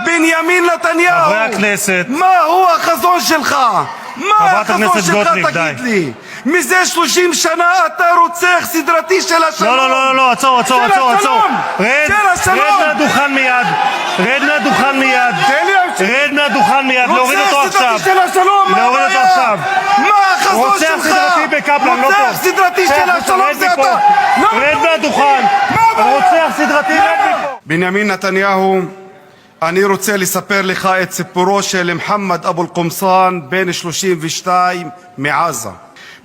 בנימין נתניהו, חברי הכנסת, מהו החזון שלך? מה חברת החזון הכנסת שלך, גוטליב, תגיד די. לי? מזה 30 שנה אתה רוצח סדרתי של השלום. לא, עצור. של השלום. רד מהדוכן מיד. רד מהדוכן מיד. להוריד אותו עכשיו. רוצח סדרתי של השלום, מה להוריד אותו הבעיה? עכשיו. מה החזון רוצח שלך? סדרתי בקפלן, לא פה. רוצח סדרתי של השלום זה אתה. רד מהדוכן. רוצח סדרתי, רד מפה. בנימין נתניהו, אני רוצה לספר לך את סיפורו של מוחמד אבו אל-קומסאן, בן 32 מעזה.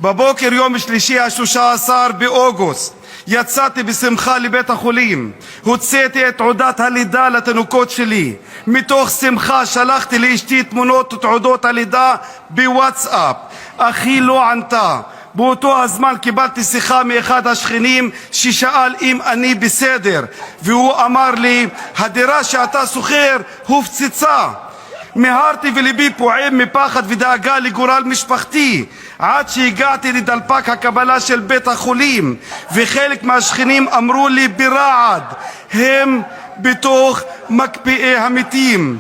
בבוקר יום שלישי 13 באוגוסט יצאתי בשמחה לבית החולים. הוצאתי את תעודת הלידה לתינוקות שלי. מתוך שמחה שלחתי לאשתי תמונות ותעודות הלידה בוואטסאפ. אחי לא ענתה. באותו הזמן קיבלתי שיחה מאחד השכנים ששאל אם אני בסדר, והוא אמר לי, הדירה שאתה שוכר הופצצה. מהרתי וליבי פועם מפחד ודאגה לגורל משפחתי, עד שהגעתי לדלפק הקבלה של בית החולים, וחלק מהשכנים אמרו לי ברעד, הם בתוך מקפיאי המתים.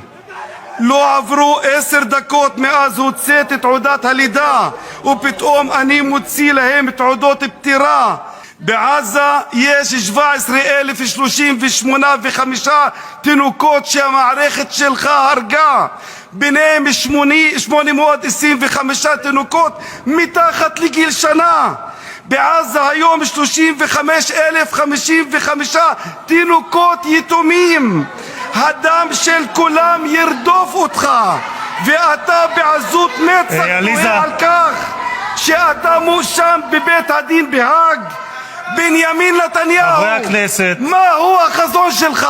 לא עברו 10 דקות מאז הוצאתי תעודת הלידה, ופתאום אני מוציא להם תעודות פטירה. בעזה יש 17,038 תינוקות שהמערכת שלך הרגה, ביניהם 825 תינוקות מתחת לגיל שנה. בעזה היום 35,055 תינוקות יתומים. הדם של כולם ירדוף אותך, ואתה בעזות מצח טועה על כך שאתה מואשם בבית הדין בהאג. בנימין נתניהו, חברי הכנסת, מהו החזון שלך?